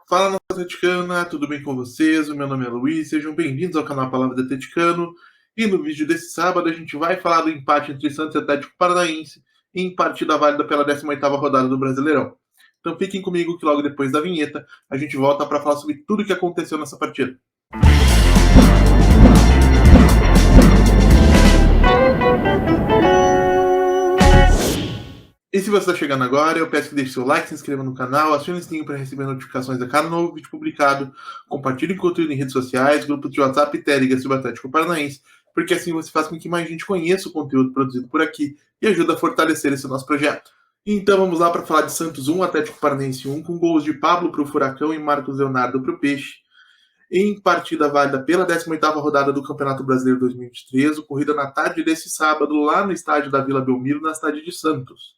Fala, nossa atleticana, tudo bem com vocês? O meu nome é Luiz, sejam bem-vindos ao canal Palavra do Atleticano. E no vídeo desse sábado a gente vai falar do empate entre Santos e Atlético Paranaense em partida válida pela 18ª rodada do Brasileirão. Então fiquem comigo que logo depois da vinheta a gente volta para falar sobre tudo o que aconteceu nessa partida. E se você está chegando agora, eu peço que deixe seu like, se inscreva no canal, acione o sininho para receber notificações a cada novo vídeo publicado, compartilhe o conteúdo em redes sociais, grupos de WhatsApp e Telegram sobre o Atlético Paranaense, porque assim você faz com que mais gente conheça o conteúdo produzido por aqui e ajuda a fortalecer esse nosso projeto. Então vamos lá para falar de Santos 1, Atlético Paranaense 1, com gols de Pablo para o Furacão e Marcos Leonardo para o Peixe, em partida válida pela 18ª rodada do Campeonato Brasileiro 2023, ocorrida na tarde desse sábado lá no estádio da Vila Belmiro, na cidade de Santos.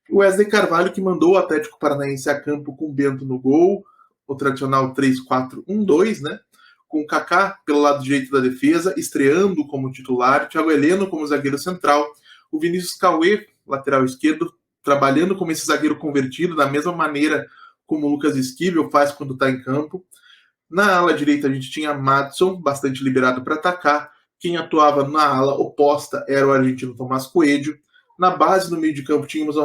O Wesley Carvalho, que mandou o Atlético Paranaense a campo com o Bento no gol, o tradicional 3-4-1-2, né? Com o Kaká pelo lado direito da defesa, estreando como titular, Thiago Heleno como zagueiro central, o Vinícius Cauê, lateral esquerdo, trabalhando como esse zagueiro convertido, da mesma maneira como o Lucas Esquivel faz quando está em campo. Na ala direita a gente tinha Madson, bastante liberado para atacar. Quem atuava na ala oposta era o argentino Tomás Coelho. Na base, no meio de campo, tínhamos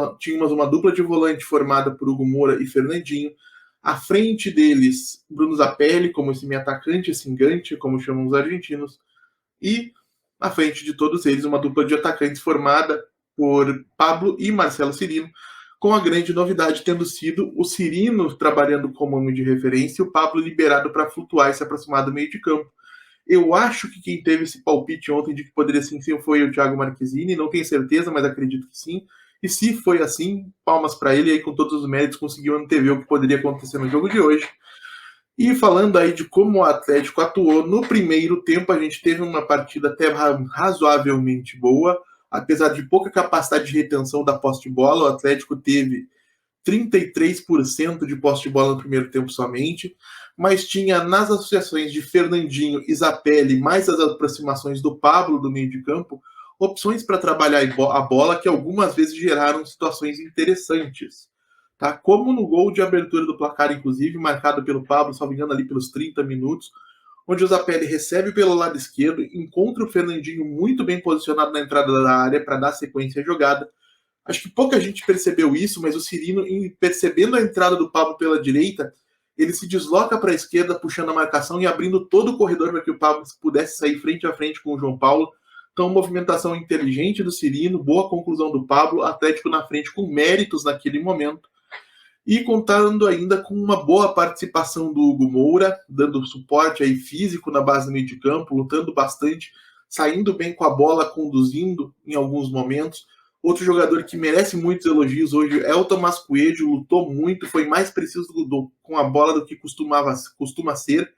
uma dupla de volante formada por Hugo Moura e Fernandinho. À frente deles, Bruno Zapelli, como esse meio atacante, esse engante, como chamam os argentinos. E, à frente de todos eles, uma dupla de atacantes formada por Pablo e Marcelo Cirino, com a grande novidade tendo sido o Cirino trabalhando como homem de referência e o Pablo liberado para flutuar e se aproximar do meio de campo. Eu acho que quem teve esse palpite ontem de que poderia sim foi o Thiago Marquezine, não tenho certeza, mas acredito que sim. E se foi assim, palmas para ele, aí com todos os méritos conseguiu antever o que poderia acontecer no jogo de hoje. E falando aí de como o Atlético atuou, no primeiro tempo a gente teve uma partida até razoavelmente boa, apesar de pouca capacidade de retenção da posse de bola, o Atlético teve 33% de posse de bola no primeiro tempo somente, mas tinha nas associações de Fernandinho e Zapelli, mais as aproximações do Pablo do meio de campo, opções para trabalhar a bola que algumas vezes geraram situações interessantes. Tá? Como no gol de abertura do placar, inclusive, marcado pelo Pablo, salvo engano, ali pelos 30 minutos, onde o Zapelli recebe pelo lado esquerdo, encontra o Fernandinho muito bem posicionado na entrada da área para dar sequência à jogada. Acho que pouca gente percebeu isso, mas o Cirino, percebendo a entrada do Pablo pela direita, ele se desloca para a esquerda, puxando a marcação e abrindo todo o corredor para que o Pablo pudesse sair frente a frente com o João Paulo. Então, movimentação inteligente do Cirino, boa conclusão do Pablo, Atlético na frente com méritos naquele momento. E contando ainda com uma boa participação do Hugo Moura, dando suporte aí físico na base do meio de campo, lutando bastante, saindo bem com a bola, conduzindo em alguns momentos. Outro jogador que merece muitos elogios hoje é o Tomás Coelho, lutou muito, foi mais preciso com a bola do que costuma ser.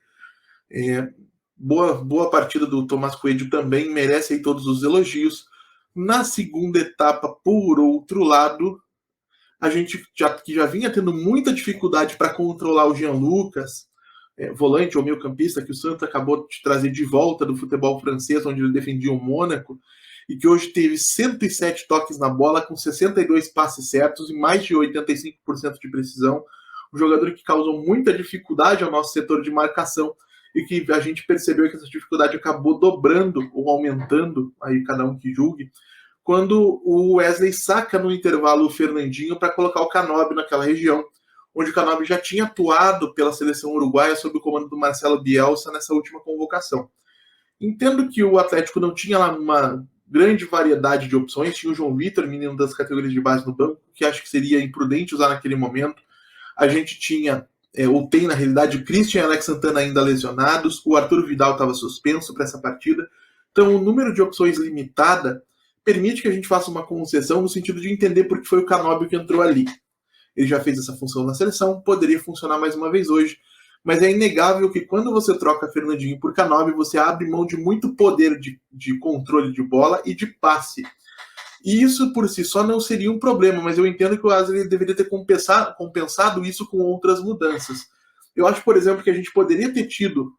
Boa partida do Tomás Coelho também, merece aí todos os elogios. Na segunda etapa, por outro lado, a gente já vinha tendo muita dificuldade para controlar o Jean Lucas, volante ou meio-campista, que o Santos acabou de trazer de volta do futebol francês, onde ele defendia o Mônaco, e que hoje teve 107 toques na bola, com 62 passes certos e mais de 85% de precisão. Um jogador que causou muita dificuldade ao nosso setor de marcação e que a gente percebeu que essa dificuldade acabou dobrando ou aumentando, aí cada um que julgue, quando o Wesley saca no intervalo o Fernandinho para colocar o Canóbio naquela região, onde o Canóbio já tinha atuado pela seleção uruguaia sob o comando do Marcelo Bielsa nessa última convocação. Entendo que o Atlético não tinha lá uma grande variedade de opções, tinha o João Vitor, menino das categorias de base no banco, que acho que seria imprudente usar naquele momento. A gente tinha, ou tem na realidade, o Christian e Alex Santana ainda lesionados, o Arthur Vidal estava suspenso para essa partida. Então o número de opções limitada permite que a gente faça uma concessão no sentido de entender por que foi o Canóbio que entrou ali. Ele já fez essa função na seleção, poderia funcionar mais uma vez hoje, mas é inegável que quando você troca Fernandinho por Canóbio, você abre mão de muito poder de controle de bola e de passe. E isso por si só não seria um problema, mas eu entendo que o Wesley deveria ter compensado isso com outras mudanças. Eu acho, por exemplo, que a gente poderia ter tido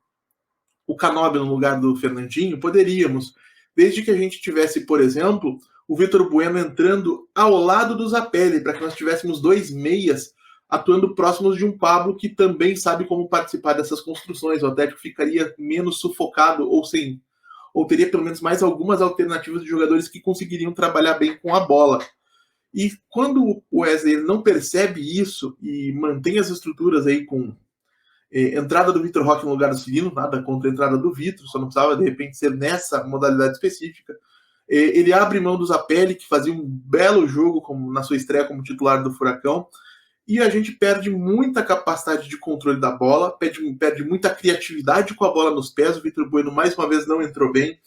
o Canóbio no lugar do Fernandinho, poderíamos, desde que a gente tivesse, por exemplo, o Vitor Bueno entrando ao lado do Zapelli, para que nós tivéssemos dois meias atuando próximos de um Pablo que também sabe como participar dessas construções. O Atlético ficaria menos sufocado ou teria pelo menos mais algumas alternativas de jogadores que conseguiriam trabalhar bem com a bola. E quando o Wesley não percebe isso e mantém as estruturas aí com entrada do Vitor Roque no lugar do Cirino, nada contra a entrada do Vitor, só não precisava de repente ser nessa modalidade específica. Ele abre mão do Zapelli, que fazia um belo jogo na sua estreia como titular do Furacão, e a gente perde muita capacidade de controle da bola, perde muita criatividade com a bola nos pés. O Vitor Bueno mais uma vez não entrou bem.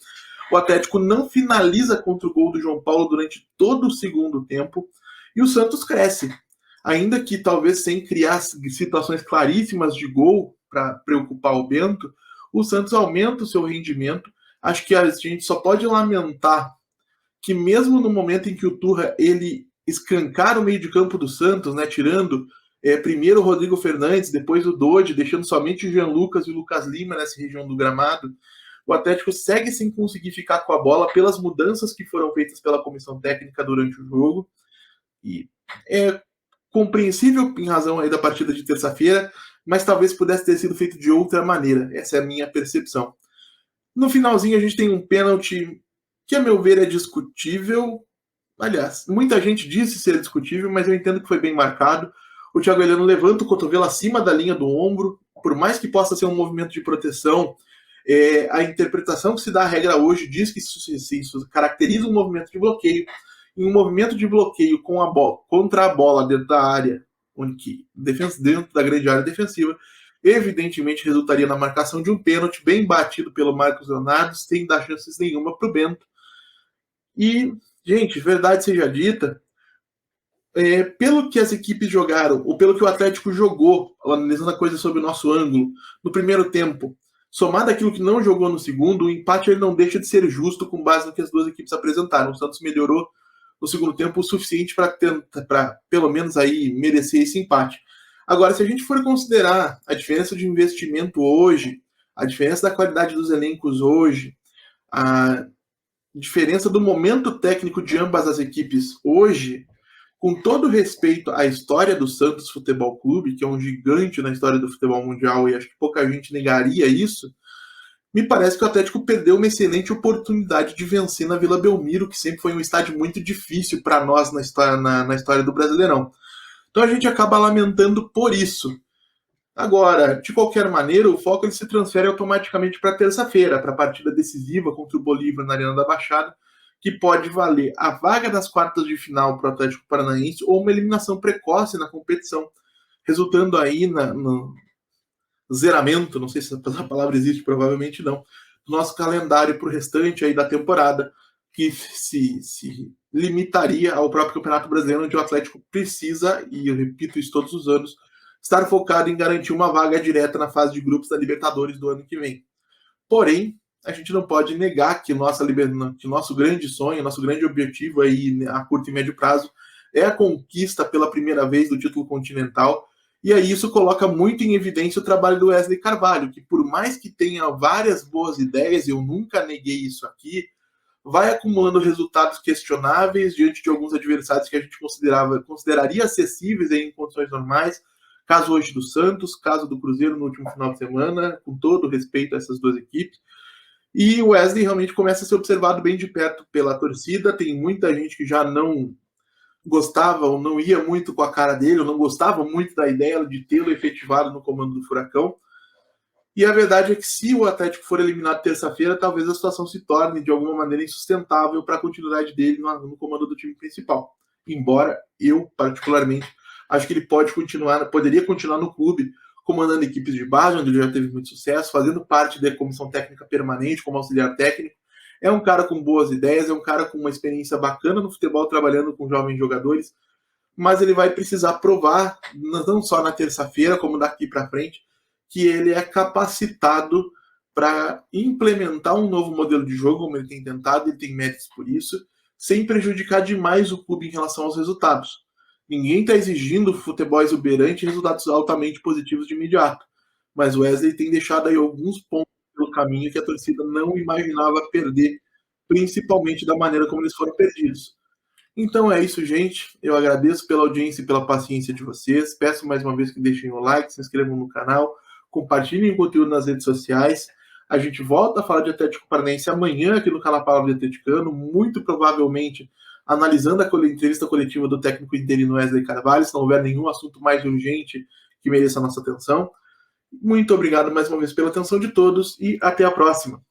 O Atlético não finaliza contra o gol do João Paulo durante todo o segundo tempo, e o Santos cresce. Ainda que talvez sem criar situações claríssimas de gol para preocupar o Bento, o Santos aumenta o seu rendimento. Acho que a gente só pode lamentar que mesmo no momento em que o Turra ele escancara o meio de campo do Santos, né, tirando primeiro o Rodrigo Fernandes, depois o Dodi, deixando somente o Jean Lucas e o Lucas Lima nessa região do gramado, o Atlético segue sem conseguir ficar com a bola pelas mudanças que foram feitas pela comissão técnica durante o jogo. E é compreensível em razão aí da partida de terça-feira, mas talvez pudesse ter sido feito de outra maneira. Essa é a minha percepção. No finalzinho a gente tem um pênalti que, a meu ver, é discutível. Aliás, muita gente disse ser discutível, mas eu entendo que foi bem marcado. O Thiago Heleno levanta o cotovelo acima da linha do ombro, por mais que possa ser um movimento de proteção, a interpretação que se dá à regra hoje diz que isso caracteriza um movimento de bloqueio. Em um movimento de bloqueio com a bola, contra a bola dentro da área, dentro da grande área defensiva, evidentemente resultaria na marcação de um pênalti bem batido pelo Marcos Leonardo, sem dar chances nenhuma para o Bento. E, gente, verdade seja dita, pelo que as equipes jogaram, ou pelo que o Atlético jogou, analisando a coisa sob o nosso ângulo, no primeiro tempo, somado aquilo que não jogou no segundo, o empate ele não deixa de ser justo com base no que as duas equipes apresentaram. O Santos melhorou no segundo tempo o suficiente para pelo menos aí merecer esse empate. Agora, se a gente for considerar a diferença de investimento hoje, a diferença da qualidade dos elencos hoje, a diferença do momento técnico de ambas as equipes hoje, com todo respeito à história do Santos Futebol Clube, que é um gigante na história do futebol mundial, e acho que pouca gente negaria isso, me parece que o Atlético perdeu uma excelente oportunidade de vencer na Vila Belmiro, que sempre foi um estádio muito difícil para nós na história do Brasileirão. Então a gente acaba lamentando por isso. Agora, de qualquer maneira, o foco ele se transfere automaticamente para terça-feira, para a partida decisiva contra o Bolívar na Arena da Baixada, que pode valer a vaga das quartas de final para o Atlético Paranaense ou uma eliminação precoce na competição, resultando aí no zeramento, não sei se essa palavra existe, provavelmente não, do nosso calendário para o restante aí da temporada, que se limitaria ao próprio Campeonato Brasileiro, onde o Atlético precisa, e eu repito isso todos os anos, estar focado em garantir uma vaga direta na fase de grupos da Libertadores do ano que vem. Porém, a gente não pode negar que nosso grande sonho, nosso grande objetivo aí a curto e médio prazo é a conquista pela primeira vez do título continental. E aí isso coloca muito em evidência o trabalho do Wesley Carvalho, que por mais que tenha várias boas ideias, eu nunca neguei isso aqui, vai acumulando resultados questionáveis diante de alguns adversários que a gente consideraria acessíveis em condições normais, caso hoje do Santos, caso do Cruzeiro no último final de semana, com todo respeito a essas duas equipes. E o Wesley realmente começa a ser observado bem de perto pela torcida, tem muita gente que já não gostava ou não ia muito com a cara dele, ou não gostava muito da ideia de tê-lo efetivado no comando do Furacão. E a verdade é que se o Atlético for eliminado terça-feira, talvez a situação se torne de alguma maneira insustentável para a continuidade dele no comando do time principal. Embora eu, particularmente, acho que ele poderia continuar no clube, comandando equipes de base, onde ele já teve muito sucesso, fazendo parte da comissão técnica permanente como auxiliar técnico. É um cara com boas ideias, é um cara com uma experiência bacana no futebol, trabalhando com jovens jogadores, mas ele vai precisar provar, não só na terça-feira, como daqui para frente, que ele é capacitado para implementar um novo modelo de jogo, como ele tem tentado, ele tem méritos por isso, sem prejudicar demais o clube em relação aos resultados. Ninguém está exigindo futebol exuberante e resultados altamente positivos de imediato, mas o Wesley tem deixado aí alguns pontos pelo caminho que a torcida não imaginava perder, principalmente da maneira como eles foram perdidos. Então é isso, gente. Eu agradeço pela audiência e pela paciência de vocês. Peço mais uma vez que deixem o like, se inscrevam no canal, compartilhem o conteúdo nas redes sociais. A gente volta a falar de Atlético Paranaense amanhã aqui no canal Palavra de Atleticano, muito provavelmente analisando a entrevista coletiva do técnico interino Wesley Carvalho, se não houver nenhum assunto mais urgente que mereça a nossa atenção. Muito obrigado mais uma vez pela atenção de todos e até a próxima.